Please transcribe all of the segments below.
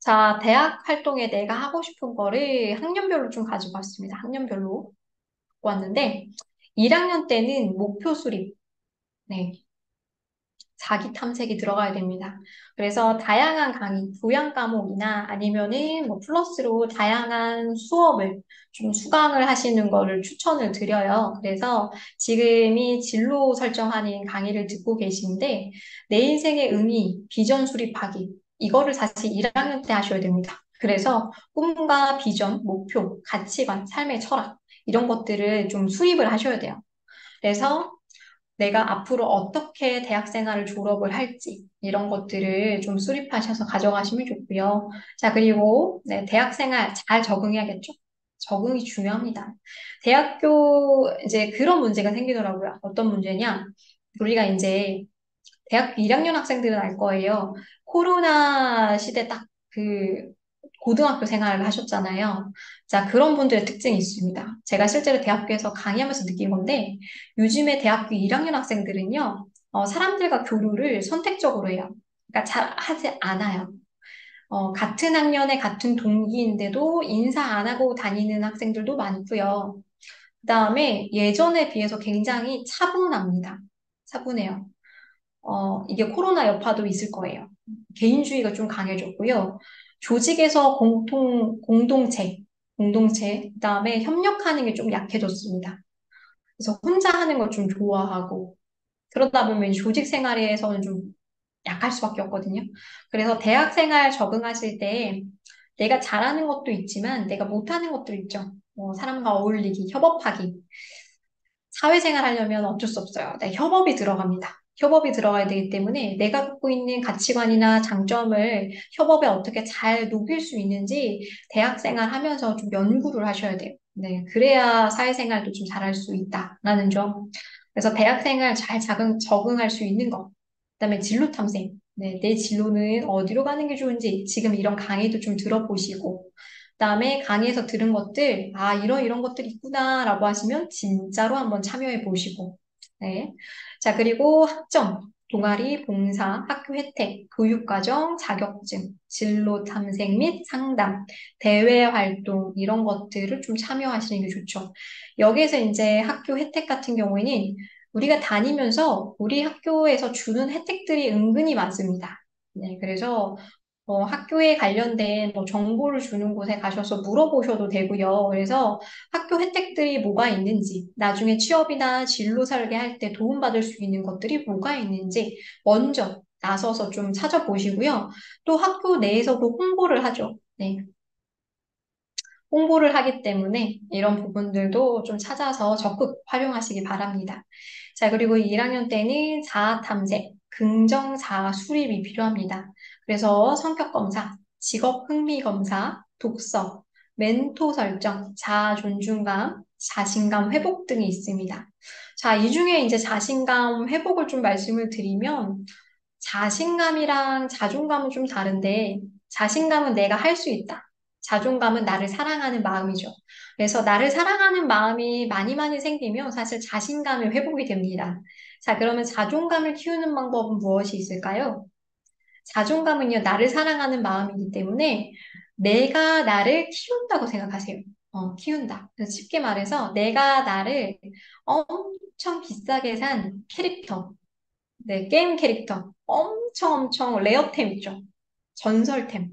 자, 대학 활동에 내가 하고 싶은 거를 학년별로 좀 가지고 왔습니다. 학년별로 갖고 왔는데, 1학년 때는 목표 수립, 네, 자기 탐색이 들어가야 됩니다. 그래서 다양한 강의, 교양 과목이나 아니면은 뭐 플러스로 다양한 수업을 좀 수강을 하시는 거를 추천을 드려요. 그래서 지금이 진로 설정하는 강의를 듣고 계신데, 내 인생의 의미, 비전 수립하기, 이거를 사실 1학년 때 하셔야 됩니다. 그래서 꿈과 비전, 목표, 가치관, 삶의 철학, 이런 것들을 좀 수립을 하셔야 돼요. 그래서 내가 앞으로 어떻게 대학 생활을 졸업을 할지 이런 것들을 좀 수립하셔서 가져가시면 좋고요. 자, 그리고 네, 대학 생활 잘 적응해야겠죠? 적응이 중요합니다. 대학교 이제 그런 문제가 생기더라고요. 어떤 문제냐? 우리가 이제 대학교 1학년 학생들은 알 거예요. 코로나 시대 딱 그 고등학교 생활을 하셨잖아요. 자, 그런 분들의 특징이 있습니다. 제가 실제로 대학교에서 강의하면서 느낀 건데, 요즘에 대학교 1학년 학생들은요, 사람들과 교류를 선택적으로 해요. 그러니까 잘 하지 않아요. 같은 학년에 같은 동기인데도 인사 안 하고 다니는 학생들도 많고요. 그다음에 예전에 비해서 굉장히 차분합니다. 차분해요. 이게 코로나 여파도 있을 거예요. 개인주의가 좀 강해졌고요. 조직에서 그다음에 협력하는 게 좀 약해졌습니다. 그래서 혼자 하는 걸 좀 좋아하고, 그러다 보면 조직 생활에서는 좀 약할 수밖에 없거든요. 그래서 대학 생활 적응하실 때 내가 잘하는 것도 있지만 내가 못하는 것도 있죠. 사람과 어울리기, 협업하기. 사회생활 하려면 어쩔 수 없어요. 네, 협업이 들어갑니다. 협업이 들어가야 되기 때문에 내가 갖고 있는 가치관이나 장점을 협업에 어떻게 잘 녹일 수 있는지 대학생활 하면서 좀 연구를 하셔야 돼요. 네, 그래야 사회생활도 좀 잘할 수 있다라는 점. 그래서 대학생활 잘 적응할 수 있는 것. 그다음에 진로 탐색. 네, 내 진로는 어디로 가는 게 좋은지 지금 이런 강의도 좀 들어보시고 그다음에 강의에서 들은 것들, 아, 이런 것들이 있구나라고 하시면 진짜로 한번 참여해 보시고. 네. 자, 그리고 학점, 동아리, 봉사, 학교 혜택, 교육과정, 자격증, 진로 탐색 및 상담, 대외 활동, 이런 것들을 좀 참여하시는 게 좋죠. 여기에서 이제 학교 혜택 같은 경우에는 우리가 다니면서 우리 학교에서 주는 혜택들이 은근히 많습니다. 네, 그래서 학교에 관련된 뭐 정보를 주는 곳에 가셔서 물어보셔도 되고요. 그래서 학교 혜택들이 뭐가 있는지, 나중에 취업이나 진로 설계할 때 도움받을 수 있는 것들이 뭐가 있는지 먼저 나서서 좀 찾아보시고요. 또 학교 내에서도 홍보를 하죠. 네. 홍보를 하기 때문에 이런 부분들도 좀 찾아서 적극 활용하시기 바랍니다. 자, 그리고 1학년 때는 자아 탐색, 긍정 자아 수립이 필요합니다. 그래서 성격 검사, 직업 흥미 검사, 독서, 멘토 설정, 자아 존중감, 자신감 회복 등이 있습니다. 자, 이 중에 이제 자신감 회복을 좀 말씀을 드리면 자신감이랑 자존감은 좀 다른데 자신감은 내가 할 수 있다. 자존감은 나를 사랑하는 마음이죠. 그래서 나를 사랑하는 마음이 많이 많이 생기면 사실 자신감이 회복이 됩니다. 자, 그러면 자존감을 키우는 방법은 무엇이 있을까요? 자존감은요, 나를 사랑하는 마음이기 때문에 내가 나를 키운다고 생각하세요. 키운다. 그래서 쉽게 말해서 내가 나를 엄청 비싸게 산 캐릭터, 네, 게임 캐릭터, 엄청 엄청 레어템 있죠. 전설템.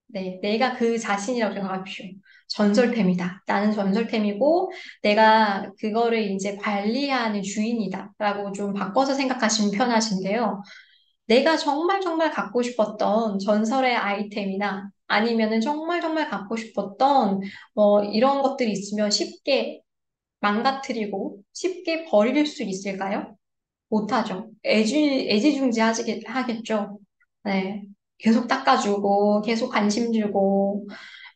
네, 내가 그 자신이라고 생각하십시오. 전설템이다. 나는 전설템이고, 내가 그거를 이제 관리하는 주인이다. 라고 좀 바꿔서 생각하시면 편하신데요. 내가 정말 정말 갖고 싶었던 전설의 아이템이나 아니면은 정말 정말 갖고 싶었던 이런 것들이 있으면 쉽게 망가뜨리고 쉽게 버릴 수 있을까요? 못하죠. 하겠죠. 네. 계속 닦아주고, 계속 관심 주고,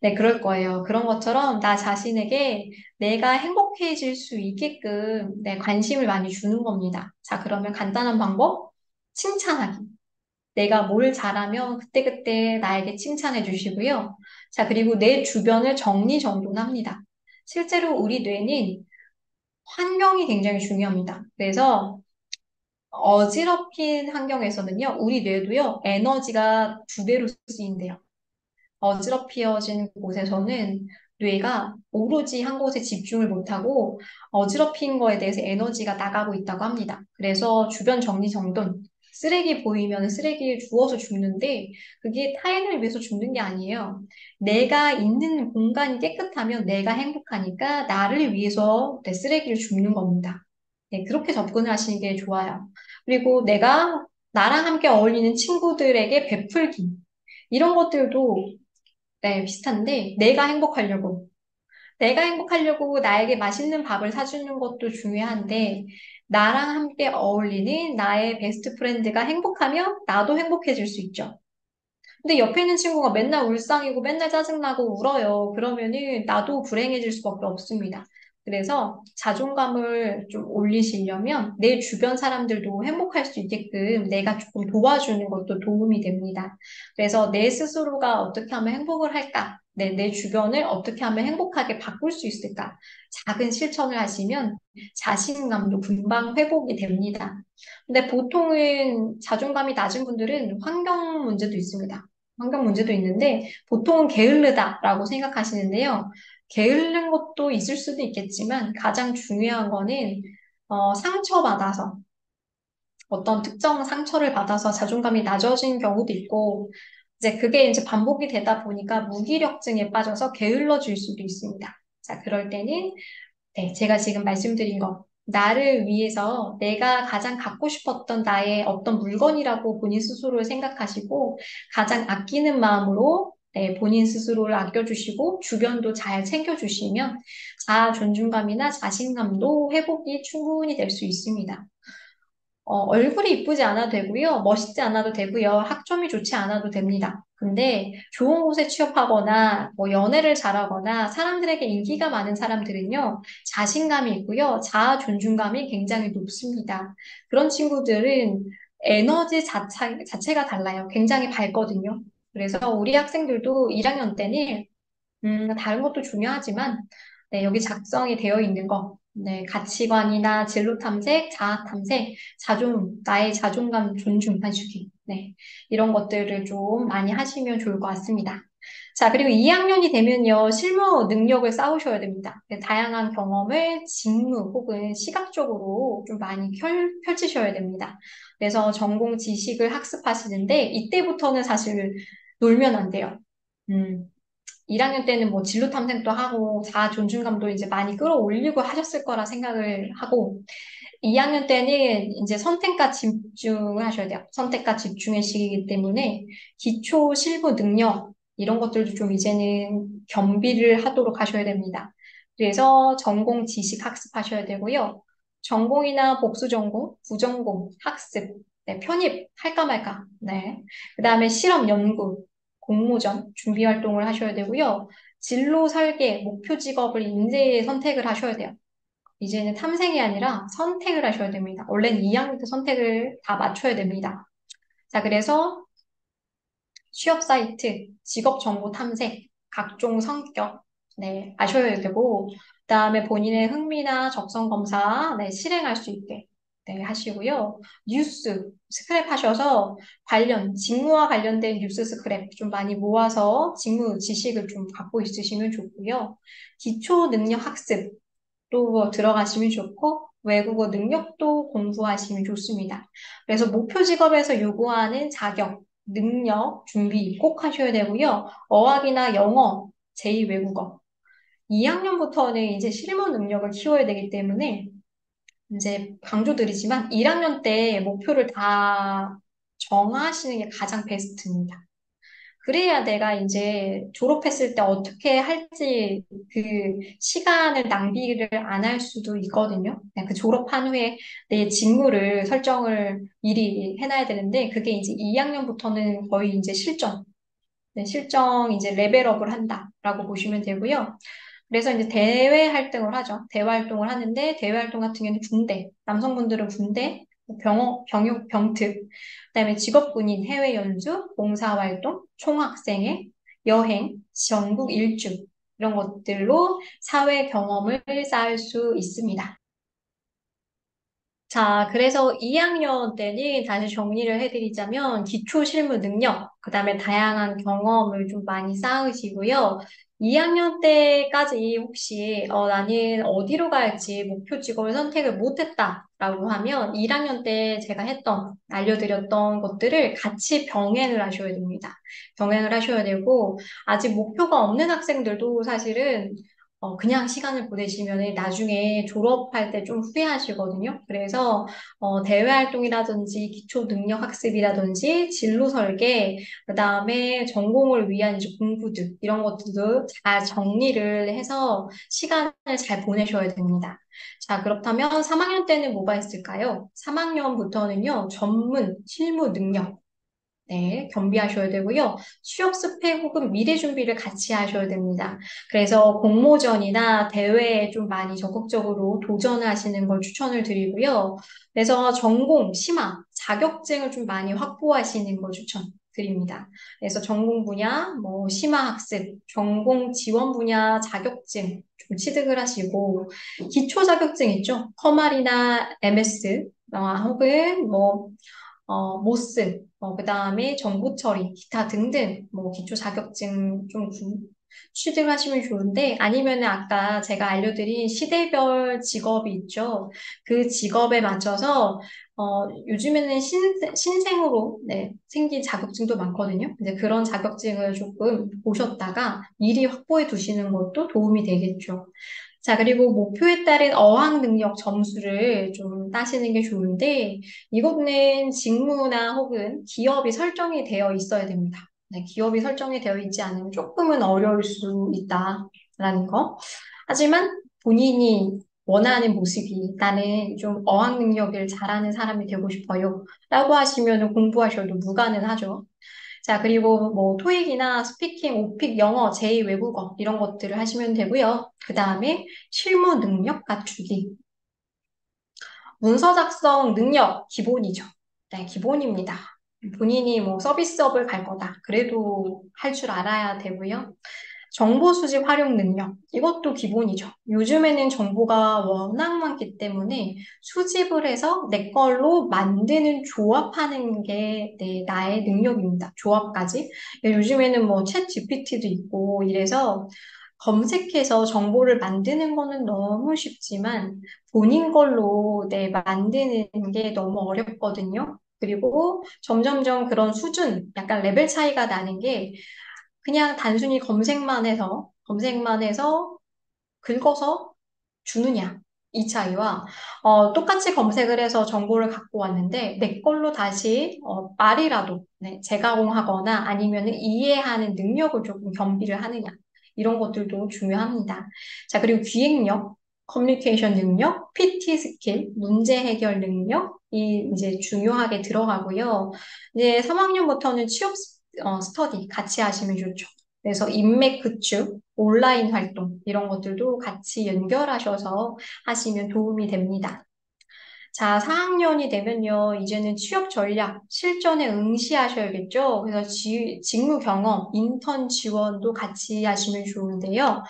네, 그럴 거예요. 그런 것처럼 나 자신에게 내가 행복해질 수 있게끔, 네, 관심을 많이 주는 겁니다. 자, 그러면 간단한 방법? 칭찬하기. 내가 뭘 잘하면 그때그때 나에게 칭찬해 주시고요. 자, 그리고 내 주변을 정리정돈합니다. 실제로 우리 뇌는 환경이 굉장히 중요합니다. 그래서 어지럽힌 환경에서는요, 우리 뇌도요, 에너지가 두 배로 쓰인대요. 어지럽혀진 곳에서는 뇌가 오로지 한 곳에 집중을 못하고 어지럽힌 거에 대해서 에너지가 나가고 있다고 합니다. 그래서 주변 정리정돈, 쓰레기 보이면 쓰레기를 주워서 줍는데 그게 타인을 위해서 줍는 게 아니에요. 내가 있는 공간이 깨끗하면 내가 행복하니까 나를 위해서 내 쓰레기를 줍는 겁니다. 네, 그렇게 접근을 하시는 게 좋아요. 그리고 내가 나랑 함께 어울리는 친구들에게 베풀기. 이런 것들도 네, 비슷한데 내가 행복하려고 나에게 맛있는 밥을 사주는 것도 중요한데 나랑 함께 어울리는 나의 베스트 프렌드가 행복하면 나도 행복해질 수 있죠. 근데 옆에 있는 친구가 맨날 울상이고 맨날 짜증나고 울어요. 그러면은 나도 불행해질 수밖에 없습니다. 그래서 자존감을 좀 올리시려면 내 주변 사람들도 행복할 수 있게끔 내가 조금 도와주는 것도 도움이 됩니다. 그래서 내 스스로가 어떻게 하면 행복을 할까? 내 주변을 어떻게 하면 행복하게 바꿀 수 있을까? 작은 실천을 하시면 자신감도 금방 회복이 됩니다. 근데 보통은 자존감이 낮은 분들은 환경 문제도 있습니다. 환경 문제도 있는데 보통은 게으르다라고 생각하시는데요. 게으른 것도 있을 수도 있겠지만 가장 중요한 거는 상처받아서 어떤 특정 상처를 받아서 자존감이 낮아진 경우도 있고 이제 그게 이제 반복이 되다 보니까 무기력증에 빠져서 게을러질 수도 있습니다. 자, 그럴 때는 네, 제가 지금 말씀드린 거, 나를 위해서 내가 가장 갖고 싶었던 나의 어떤 물건이라고 본인 스스로를 생각하시고, 가장 아끼는 마음으로 네, 본인 스스로를 아껴주시고, 주변도 잘 챙겨주시면, 자아 존중감이나 자신감도 회복이 충분히 될 수 있습니다. 얼굴이 이쁘지 않아도 되고요. 멋있지 않아도 되고요. 학점이 좋지 않아도 됩니다. 근데 좋은 곳에 취업하거나 뭐 연애를 잘하거나 사람들에게 인기가 많은 사람들은요. 자신감이 있고요. 자아 존중감이 굉장히 높습니다. 그런 친구들은 에너지 자체가 달라요. 굉장히 밝거든요. 그래서 우리 학생들도 1학년 때는 다른 것도 중요하지만, 네, 여기 작성이 되어 있는 거, 네, 가치관이나 진로 탐색, 자아 탐색, 나의 자존감 존중해주기, 네, 이런 것들을 좀 많이 하시면 좋을 것 같습니다. 자, 그리고 2학년이 되면요, 실무 능력을 쌓으셔야 됩니다. 네, 다양한 경험을 직무 혹은 시각적으로 좀 많이 펼치셔야 됩니다. 그래서 전공 지식을 학습하시는데, 이때부터는 사실 놀면 안 돼요. 음. 1학년 때는 뭐 진로 탐색도 하고 자아 존중감도 이제 많이 끌어올리고 하셨을 거라 생각을 하고 2학년 때는 이제 선택과 집중을 하셔야 돼요. 선택과 집중의 시기이기 때문에 기초 실무 능력 이런 것들도 좀 이제는 겸비를 하도록 하셔야 됩니다. 그래서 전공 지식 학습하셔야 되고요. 전공이나 복수 전공, 부전공, 학습, 네, 편입 할까 말까. 네. 그다음에 실험 연구 공모전 준비 활동을 하셔야 되고요. 진로 설계, 목표 직업을 인재 선택을 하셔야 돼요. 이제는 탐색이 아니라 선택을 하셔야 됩니다. 원래는 2학년 때 선택을 다 맞춰야 됩니다. 자, 그래서 취업 사이트, 직업 정보 탐색, 각종 성격, 네, 아셔야 되고, 그다음에 본인의 흥미나 적성 검사, 네, 실행할 수 있게, 네, 하시고요. 뉴스, 스크랩 하셔서 직무와 관련된 뉴스 스크랩 좀 많이 모아서 직무 지식을 좀 갖고 있으시면 좋고요. 기초 능력 학습, 또 들어가시면 좋고, 외국어 능력도 공부하시면 좋습니다. 그래서 목표 직업에서 요구하는 자격, 능력, 준비 꼭 하셔야 되고요. 어학이나 영어, 제2외국어. 2학년부터는 이제 실무 능력을 키워야 되기 때문에 이제 강조드리지만 1학년 때 목표를 다 정하시는 게 가장 베스트입니다. 그래야 내가 이제 졸업했을 때 어떻게 할지 그 시간을 낭비를 안 할 수도 있거든요. 그냥 그 졸업한 후에 내 직무를 설정을 미리 해놔야 되는데 그게 이제 2학년부터는 거의 이제 네, 실정 이제 레벨업을 한다라고 보시면 되고요. 그래서 이제 대외 활동을 하죠. 대외 활동을 하는데 대외 활동 같은 경우는 군대, 남성분들은 군대, 병역, 병특, 그다음에 직업군인 해외 연수, 봉사활동, 총학생회, 여행, 전국 일주 이런 것들로 사회 경험을 쌓을 수 있습니다. 자, 그래서 2학년 때는 다시 정리를 해드리자면 기초 실무 능력, 그다음에 다양한 경험을 좀 많이 쌓으시고요. 2학년 때까지 혹시 나는 어디로 갈지 목표 직업을 선택을 못했다라고 하면 1학년 때 제가 알려드렸던 것들을 같이 병행을 하셔야 됩니다. 병행을 하셔야 되고 아직 목표가 없는 학생들도 사실은 그냥 시간을 보내시면 나중에 졸업할 때 좀 후회하시거든요. 그래서 대외 활동이라든지 기초 능력 학습이라든지 진로 설계, 그다음에 전공을 위한 이제 공부들 이런 것들도 잘 정리를 해서 시간을 잘 보내셔야 됩니다. 자, 그렇다면 3학년 때는 뭐가 있을까요? 3학년부터는요, 전문 실무 능력. 네, 겸비하셔야 되고요. 취업 스펙 혹은 미래 준비를 같이 하셔야 됩니다. 그래서 공모전이나 대회에 좀 많이 적극적으로 도전하시는 걸 추천을 드리고요. 그래서 전공, 심화, 자격증을 좀 많이 확보하시는 걸 추천드립니다. 그래서 전공 분야, 뭐 심화 학습, 전공 지원 분야 자격증 좀 취득을 하시고 기초 자격증 있죠? 커말이나 MS 혹은 모스, 그 다음에 정보 처리, 기타 등등, 뭐, 기초 자격증 좀 취득하시면 좋은데, 아니면은 아까 제가 알려드린 시대별 직업이 있죠. 그 직업에 맞춰서, 요즘에는 신생으로, 네, 생긴 자격증도 많거든요. 근데 그런 자격증을 조금 보셨다가 미리 확보해 두시는 것도 도움이 되겠죠. 자, 그리고 목표에 따른 어학 능력 점수를 좀 따시는 게 좋은데, 이거는 직무나 혹은 기업이 설정이 되어 있어야 됩니다. 네, 기업이 설정이 되어 있지 않으면 조금은 어려울 수 있다라는 거. 하지만 본인이 원하는 모습이 나는 좀 어학 능력을 잘하는 사람이 되고 싶어요. 라고 하시면 공부하셔도 무가능하죠. 자, 그리고 뭐 토익이나 스피킹, 오픽, 영어, 제2 외국어 이런 것들을 하시면 되고요. 그 다음에 실무 능력 갖추기. 문서 작성 능력 기본이죠. 네, 기본입니다. 본인이 뭐 서비스업을 갈 거다. 그래도 할 줄 알아야 되고요. 정보 수집 활용 능력. 이것도 기본이죠. 요즘에는 정보가 워낙 많기 때문에 수집을 해서 내 걸로 만드는 조합하는 게 나의 능력입니다. 조합까지. 요즘에는 뭐 챗 GPT도 있고 이래서 검색해서 정보를 만드는 거는 너무 쉽지만 본인 걸로 만드는 게 너무 어렵거든요. 그리고 점점점 그런 수준, 약간 레벨 차이가 나는 게 그냥 단순히 검색만 해서 긁어서 주느냐. 이 차이와 똑같이 검색을 해서 정보를 갖고 왔는데 내 걸로 다시 말이라도 재가공하거나 아니면 이해하는 능력을 조금 겸비를 하느냐. 이런 것들도 중요합니다. 자, 그리고 기획력, 커뮤니케이션 능력, PT 스킬, 문제 해결 능력이 이제 중요하게 들어가고요. 이제 3학년부터는 취업 스터디 같이 하시면 좋죠. 그래서 인맥 구축, 온라인 활동 이런 것들도 같이 연결하셔서 하시면 도움이 됩니다. 자, 4학년이 되면요, 이제는 취업 전략, 실전에 응시하셔야겠죠. 그래서 직무 경험, 인턴 지원도 같이 하시면 좋은데요.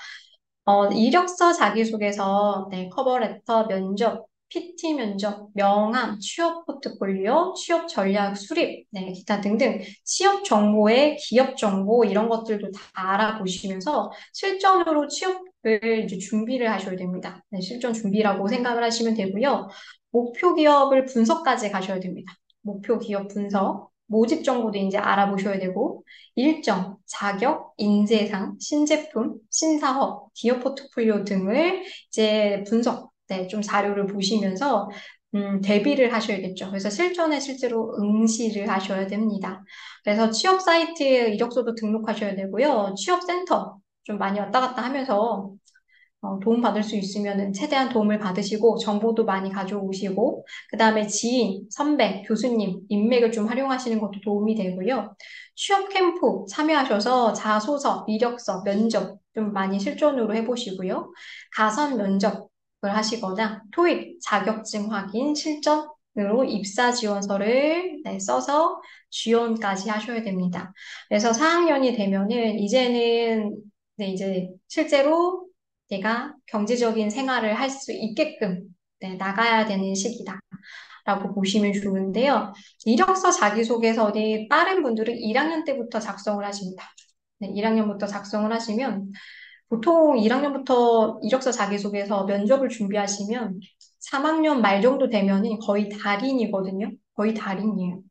이력서 자기소개서, 커버레터, 면접, PT 면접, 명함, 취업 포트폴리오, 취업 전략 수립, 기타 등등 취업 정보에 기업 정보 이런 것들도 다 알아보시면서 실전으로 취업을 이제 준비를 하셔야 됩니다. 네, 실전 준비라고 생각을 하시면 되고요. 목표 기업을 분석까지 가셔야 됩니다. 목표 기업 분석, 모집 정보도 이제 알아보셔야 되고, 일정, 자격, 인재상, 신제품, 신사업, 기업 포트폴리오 등을 이제 분석, 좀 자료를 보시면서 대비를 하셔야겠죠. 그래서 실전에 실제로 응시를 하셔야 됩니다. 그래서 취업 사이트에 이력서도 등록하셔야 되고요. 취업센터 좀 많이 왔다 갔다 하면서 도움 받을 수 있으면 최대한 도움을 받으시고 정보도 많이 가져오시고 그 다음에 지인, 선배, 교수님 인맥을 좀 활용하시는 것도 도움이 되고요. 취업 캠프 참여하셔서 자소서, 이력서, 면접 좀 많이 실전으로 해보시고요. 가선 면접을 하시거나 토익 자격증 확인 실전으로 입사 지원서를 써서 지원까지 하셔야 됩니다. 그래서 4학년이 되면은 이제는 이제 실제로 내가 경제적인 생활을 할 수 있게끔 네, 나가야 되는 시기다. 라고 보시면 좋은데요. 이력서 자기소개서는 다른 분들은 1학년 때부터 작성을 하십니다. 네, 1학년부터 작성을 하시면 보통 1학년부터 이력서 자기소개서 면접을 준비하시면 3학년 말 정도 되면은 거의 달인이거든요. 거의 달인이에요.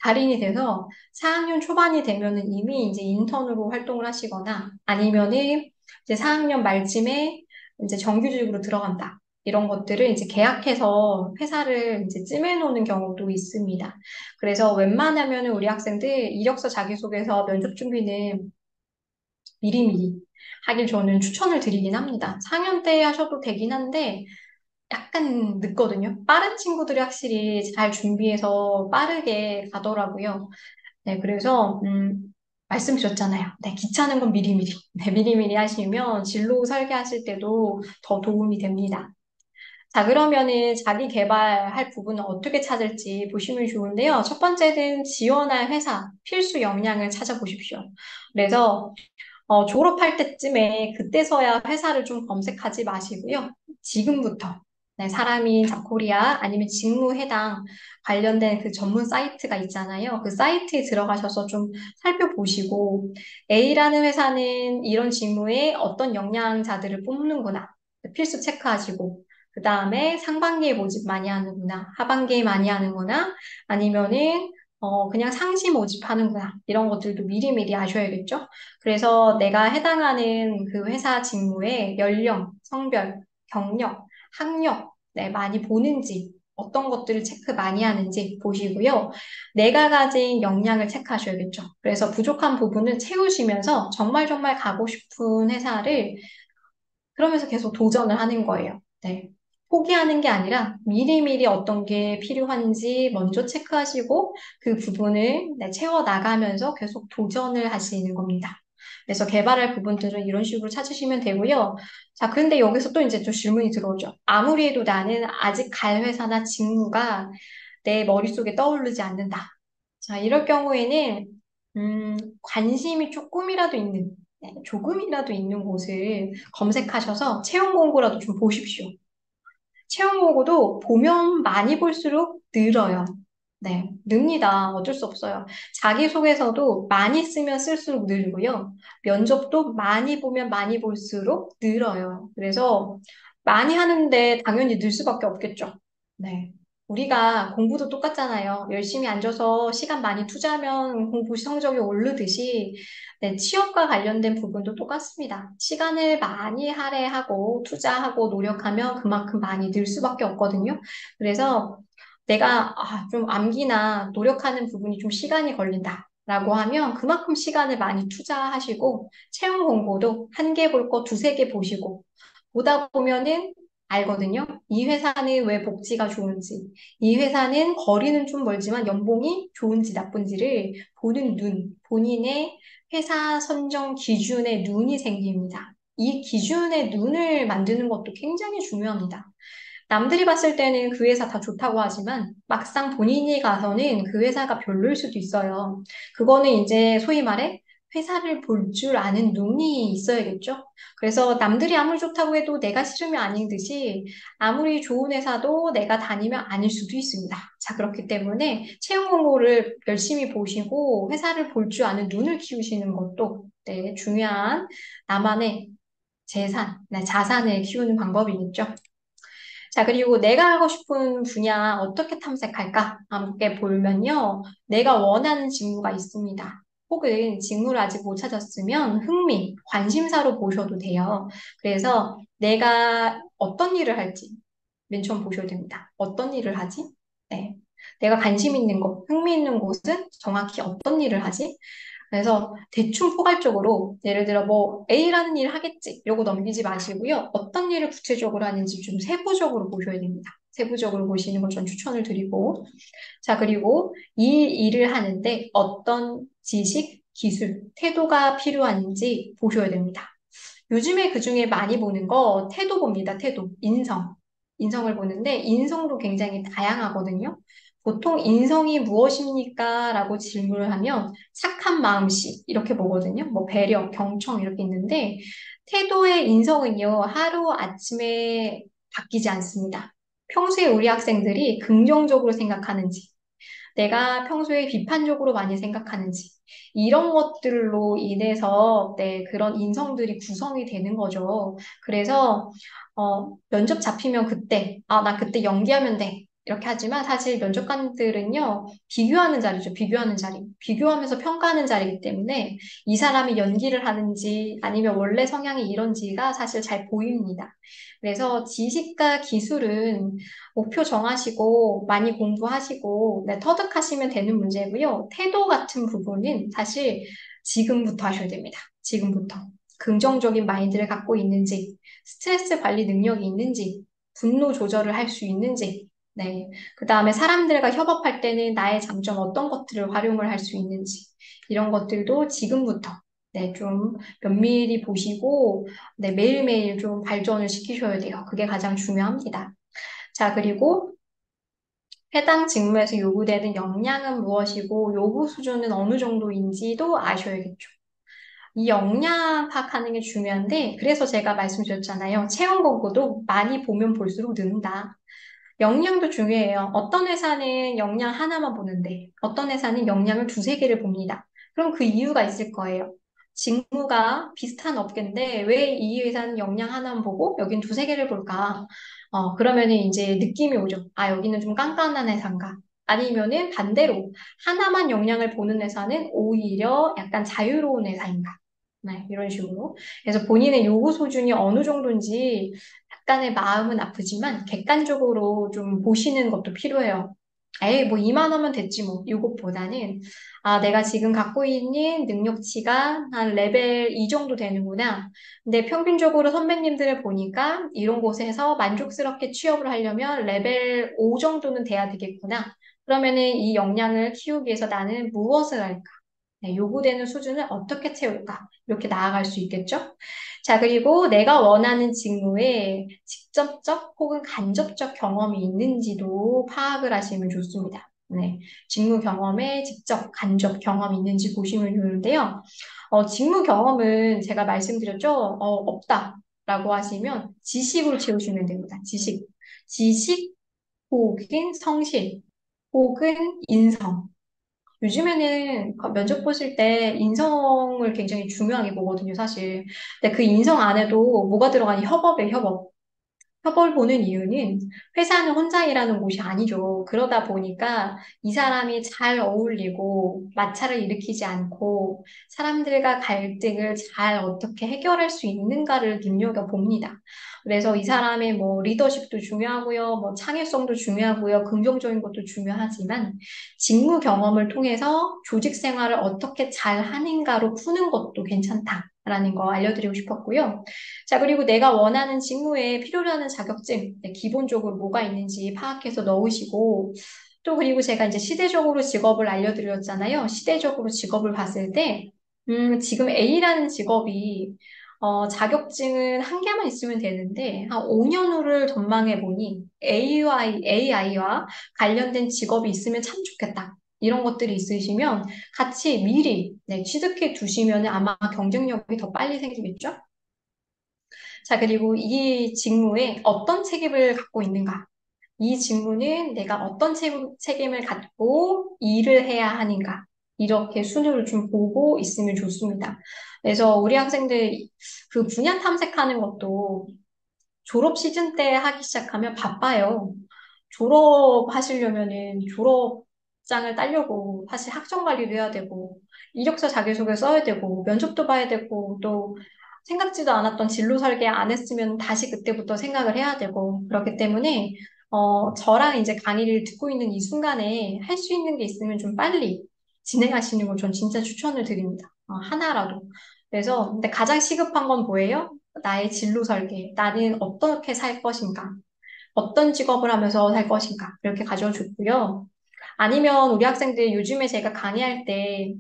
달인이 돼서 4학년 초반이 되면은 이미 이제 인턴으로 활동을 하시거나 아니면은 이제 4학년 말쯤에 이제 정규직으로 들어간다. 이런 것들을 이제 계약해서 회사를 이제 찜해놓는 경우도 있습니다. 그래서 웬만하면은 우리 학생들 이력서 자기소개서 면접 준비는 미리미리 하길 저는 추천을 드리긴 합니다. 4학년 때 하셔도 되긴 한데 약간 늦거든요. 빠른 친구들이 확실히 잘 준비해서 빠르게 가더라고요. 네, 그래서 말씀드렸잖아요. 네, 귀찮은 건 미리미리. 네, 미리미리 하시면 진로 설계하실 때도 더 도움이 됩니다. 자, 그러면은 자기 개발할 부분은 어떻게 찾을지 보시면 좋은데요. 첫 번째는 지원할 회사 필수 역량을 찾아보십시오. 그래서 졸업할 때쯤에 그때서야 회사를 좀 검색하지 마시고요. 지금부터 네, 사람이 잡코리아 아니면 직무 해당 관련된 그 전문 사이트가 있잖아요. 그 사이트에 들어가셔서 좀 살펴보시고 A라는 회사는 이런 직무에 어떤 역량자들을 뽑는구나. 필수 체크하시고 그 다음에 상반기에 모집 많이 하는구나. 하반기에 많이 하는구나. 아니면은 그냥 상시 모집하는구나. 이런 것들도 미리미리 아셔야겠죠? 그래서 내가 해당하는 그 회사 직무에 연령, 성별, 경력, 학력, 네, 많이 보는지, 어떤 것들을 체크 많이 하는지 보시고요. 내가 가진 역량을 체크하셔야겠죠. 그래서 부족한 부분을 채우시면서 정말 정말 가고 싶은 회사를 그러면서 계속 도전을 하는 거예요. 네. 포기하는 게 아니라 미리미리 어떤 게 필요한지 먼저 체크하시고 그 부분을 네, 채워 나가면서 계속 도전을 하시는 겁니다. 그래서 개발할 부분들은 이런 식으로 찾으시면 되고요. 자, 그런데 여기서 또 이제 또 질문이 들어오죠. 아무리 해도 나는 아직 갈 회사나 직무가 내 머릿속에 떠오르지 않는다. 자, 이럴 경우에는 관심이 조금이라도 있는 네, 조금이라도 있는 곳을 검색하셔서 채용 공고라도 좀 보십시오. 채용 공고도 보면 많이 볼수록 늘어요. 네, 늡니다. 어쩔 수 없어요. 자기소개서도 많이 쓰면 쓸수록 늘고요. 면접도 많이 보면 많이 볼수록 늘어요. 그래서 많이 하는데 당연히 늘 수밖에 없겠죠. 네. 우리가 공부도 똑같잖아요. 열심히 앉아서 시간 많이 투자하면 공부 성적이 오르듯이 네, 취업과 관련된 부분도 똑같습니다. 시간을 많이 할애하고 투자하고 노력하면 그만큼 많이 늘 수밖에 없거든요. 그래서 내가 좀 암기나 노력하는 부분이 좀 시간이 걸린다. 라고 하면 그만큼 시간을 많이 투자하시고 채용 공고도 한 개 볼 거 두세 개 보시고 보다 보면은 알거든요. 이 회사는 왜 복지가 좋은지, 이 회사는 거리는 좀 멀지만 연봉이 좋은지 나쁜지를 보는 눈, 본인의 회사 선정 기준의 눈이 생깁니다. 이 기준의 눈을 만드는 것도 굉장히 중요합니다. 남들이 봤을 때는 그 회사 다 좋다고 하지만 막상 본인이 가서는 그 회사가 별로일 수도 있어요. 그거는 이제 소위 말해 회사를 볼 줄 아는 눈이 있어야겠죠. 그래서 남들이 아무리 좋다고 해도 내가 싫으면 아닌 듯이 아무리 좋은 회사도 내가 다니면 아닐 수도 있습니다. 자, 그렇기 때문에 채용 공고를 열심히 보시고 회사를 볼 줄 아는 눈을 키우시는 것도 네, 중요한 나만의 재산, 네, 자산을 키우는 방법이겠죠. 자, 그리고 내가 하고 싶은 분야 어떻게 탐색할까? 함께 보면요. 내가 원하는 직무가 있습니다. 혹은 직무를 아직 못 찾았으면 흥미, 관심사로 보셔도 돼요. 그래서 내가 어떤 일을 할지 맨 처음 보셔야 됩니다. 어떤 일을 하지? 네. 내가 관심 있는 곳, 흥미 있는 곳은 정확히 어떤 일을 하지? 그래서 대충 포괄적으로 예를 들어 뭐 A라는 일을 하겠지 이러고 넘기지 마시고요. 어떤 일을 구체적으로 하는지 좀 세부적으로 보셔야 됩니다. 세부적으로 보시는 걸 전 추천을 드리고 자 그리고 이 일을 하는데 어떤 지식, 기술, 태도가 필요한지 보셔야 됩니다. 요즘에 그중에 많이 보는 거 태도 봅니다. 태도, 인성. 인성을 보는데 인성도 굉장히 다양하거든요. 보통 인성이 무엇입니까? 라고 질문을 하면 착한 마음씨 이렇게 보거든요. 뭐 배려, 경청 이렇게 있는데 태도의 인성은요. 하루 아침에 바뀌지 않습니다. 평소에 우리 학생들이 긍정적으로 생각하는지, 내가 평소에 비판적으로 많이 생각하는지, 이런 것들로 인해서 네, 그런 인성들이 구성이 되는 거죠. 그래서 면접 잡히면 그때, 나 그때 연기하면 돼. 이렇게 하지만 사실 면접관들은요, 비교하는 자리죠. 비교하는 자리. 비교하면서 평가하는 자리이기 때문에 이 사람이 연기를 하는지 아니면 원래 성향이 이런지가 사실 잘 보입니다. 그래서 지식과 기술은 목표 정하시고 많이 공부하시고 네, 터득하시면 되는 문제고요. 태도 같은 부분은 사실 지금부터 하셔야 됩니다. 지금부터. 긍정적인 마인드를 갖고 있는지, 스트레스 관리 능력이 있는지, 분노 조절을 할 수 있는지, 네. 그 다음에 사람들과 협업할 때는 나의 장점 어떤 것들을 활용을 할 수 있는지, 이런 것들도 지금부터 네, 좀 면밀히 보시고, 네, 매일매일 좀 발전을 시키셔야 돼요. 그게 가장 중요합니다. 자, 그리고 해당 직무에서 요구되는 역량은 무엇이고 요구 수준은 어느 정도인지도 아셔야겠죠. 이 역량 파악하는 게 중요한데 그래서 제가 말씀드렸잖아요. 채용 공고도 많이 보면 볼수록 는다. 역량도 중요해요. 어떤 회사는 역량 하나만 보는데 어떤 회사는 역량을 두세 개를 봅니다. 그럼 그 이유가 있을 거예요. 직무가 비슷한 업계인데 왜 이 회사는 역량 하나만 보고 여긴 두세 개를 볼까? 그러면은 이제 느낌이 오죠. 아, 여기는 좀 깐깐한 회사인가? 아니면은 반대로 하나만 역량을 보는 회사는 오히려 약간 자유로운 회사인가? 네, 이런 식으로. 그래서 본인의 요구 수준이 어느 정도인지 약간의 마음은 아프지만 객관적으로 좀 보시는 것도 필요해요. 에이, 뭐 이만 하면 됐지 뭐. 이것보다는 내가 지금 갖고 있는 능력치가 한 레벨 2 정도 되는구나. 근데 평균적으로 선배님들을 보니까 이런 곳에서 만족스럽게 취업을 하려면 레벨 5 정도는 돼야 되겠구나. 그러면은 이 역량을 키우기 위해서 나는 무엇을 할까? 네, 요구되는 수준을 어떻게 채울까? 이렇게 나아갈 수 있겠죠? 자, 그리고 내가 원하는 직무에 직접적 혹은 간접적 경험이 있는지도 파악을 하시면 좋습니다. 네, 직무 경험에 직접, 간접 경험이 있는지 보시면 좋은데요. 직무 경험은 제가 말씀드렸죠? 없다라고 하시면 지식으로 채우시면 됩니다. 지식. 지식 혹은 성실 혹은 인성. 요즘에는 면접 보실 때 인성을 굉장히 중요하게 보거든요, 사실. 근데 그 인성 안에도 뭐가 들어가니 협업에 협업. 협업을 보는 이유는 회사는 혼자 일하는 곳이 아니죠. 그러다 보니까 이 사람이 잘 어울리고 마찰을 일으키지 않고 사람들과 갈등을 잘 어떻게 해결할 수 있는가를 눈여겨봅니다. 그래서 이 사람의 뭐 리더십도 중요하고요, 뭐 창의성도 중요하고요, 긍정적인 것도 중요하지만 직무 경험을 통해서 조직 생활을 어떻게 잘 하는가로 푸는 것도 괜찮다라는 거 알려드리고 싶었고요. 자, 그리고 내가 원하는 직무에 필요로 하는 자격증, 네, 기본적으로 뭐가 있는지 파악해서 넣으시고, 또 그리고 제가 이제 시대적으로 직업을 알려드렸잖아요. 시대적으로 직업을 봤을 때, 지금 A라는 직업이, 자격증은 한 개만 있으면 되는데, 한 5년 후를 전망해 보니 AI와 관련된 직업이 있으면 참 좋겠다. 이런 것들이 있으시면 같이 미리 네, 취득해 두시면 아마 경쟁력이 더 빨리 생기겠죠? 자, 그리고 이 직무에 어떤 책임을 갖고 있는가? 이 직무는 내가 어떤 책임을 갖고 일을 해야 하는가? 이렇게 순위를 좀 보고 있으면 좋습니다. 그래서 우리 학생들 그 분야 탐색하는 것도 졸업 시즌 때 하기 시작하면 바빠요. 졸업하시려면은 졸업장을 따려고 사실 학점 관리도 해야 되고 이력서 자기소개 써야 되고 면접도 봐야 되고 또 생각지도 않았던 진로 설계 안 했으면 다시 그때부터 생각을 해야 되고 그렇기 때문에 저랑 이제 강의를 듣고 있는 이 순간에 할 수 있는 게 있으면 좀 빨리 진행하시는 걸 전 진짜 추천을 드립니다. 하나라도. 그래서 근데 가장 시급한 건 뭐예요? 나의 진로 설계, 나는 어떻게 살 것인가, 어떤 직업을 하면서 살 것인가, 이렇게 가져줬고요. 아니면 우리 학생들 요즘에 제가 강의할 때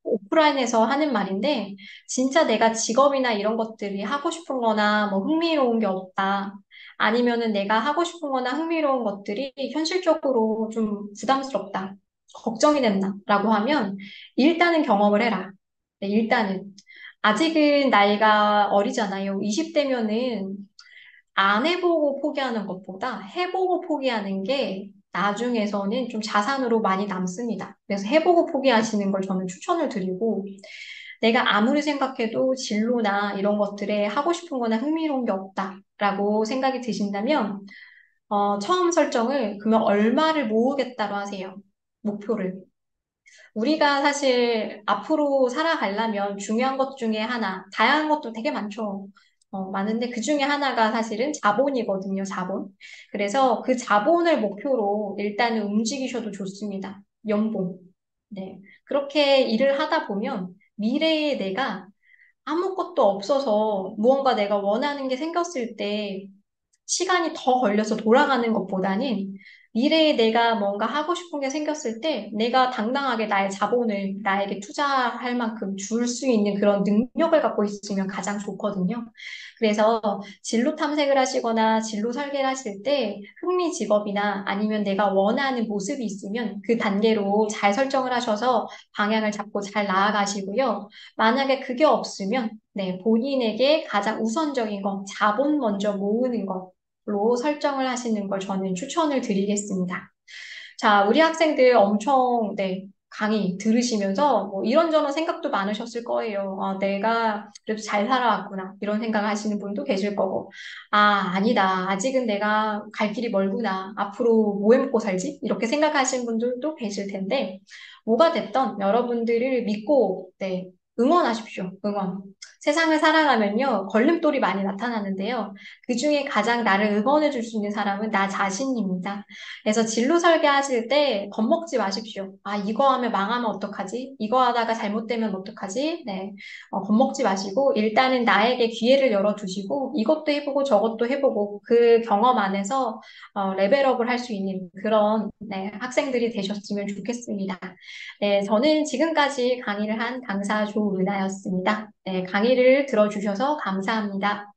오프라인에서 하는 말인데, 진짜 내가 직업이나 이런 것들이 하고 싶은 거나 뭐 흥미로운 게 없다. 아니면은 내가 하고 싶은 거나 흥미로운 것들이 현실적으로 좀 부담스럽다. 걱정이 된다. 라고 하면 일단은 경험을 해라. 네, 일단은. 아직은 나이가 어리잖아요. 20대면은 안 해보고 포기하는 것보다 해보고 포기하는 게 나중에서는 좀 자산으로 많이 남습니다. 그래서 해보고 포기하시는 걸 저는 추천을 드리고, 내가 아무리 생각해도 진로나 이런 것들에 하고 싶은 거나 흥미로운 게 없다라고 생각이 드신다면, 처음 설정을 그러면 얼마를 모으겠다로 하세요. 목표를. 우리가 사실 앞으로 살아가려면 중요한 것 중에 하나, 다양한 것도 되게 많죠. 많은데 그 중에 하나가 사실은 자본이거든요, 자본. 그래서 그 자본을 목표로 일단은 움직이셔도 좋습니다. 연봉. 네. 그렇게 일을 하다 보면 미래에 내가 아무것도 없어서 무언가 내가 원하는 게 생겼을 때 시간이 더 걸려서 돌아가는 것보다는 미래에 내가 뭔가 하고 싶은 게 생겼을 때 내가 당당하게 나의 자본을 나에게 투자할 만큼 줄 수 있는 그런 능력을 갖고 있으면 가장 좋거든요. 그래서 진로 탐색을 하시거나 진로 설계를 하실 때 흥미 직업이나 아니면 내가 원하는 모습이 있으면 그 단계로 잘 설정을 하셔서 방향을 잡고 잘 나아가시고요. 만약에 그게 없으면 네, 본인에게 가장 우선적인 거, 자본 먼저 모으는 걸로 설정을 하시는 걸 저는 추천을 드리겠습니다. 자, 우리 학생들 엄청, 네, 강의 들으시면서 뭐 이런저런 생각도 많으셨을 거예요. 내가 그래도 잘 살아왔구나. 이런 생각을 하시는 분도 계실 거고. 아니다. 아직은 내가 갈 길이 멀구나. 앞으로 뭐 해먹고 살지? 이렇게 생각하시는 분들도 계실 텐데, 뭐가 됐던 여러분들을 믿고, 네, 응원하십시오. 응원. 세상을 살아가면요, 걸림돌이 많이 나타나는데요. 그 중에 가장 나를 응원해 줄 수 있는 사람은 나 자신입니다. 그래서 진로 설계하실 때 겁먹지 마십시오. 이거 하면 망하면 어떡하지? 이거 하다가 잘못되면 어떡하지? 네. 겁먹지 마시고 일단은 나에게 기회를 열어두시고 이것도 해보고 저것도 해보고 그 경험 안에서 레벨업을 할 수 있는 그런 네, 학생들이 되셨으면 좋겠습니다. 네, 저는 지금까지 강의를 한 강사 조은하였습니다. 네, 강의를 들어주셔서 감사합니다.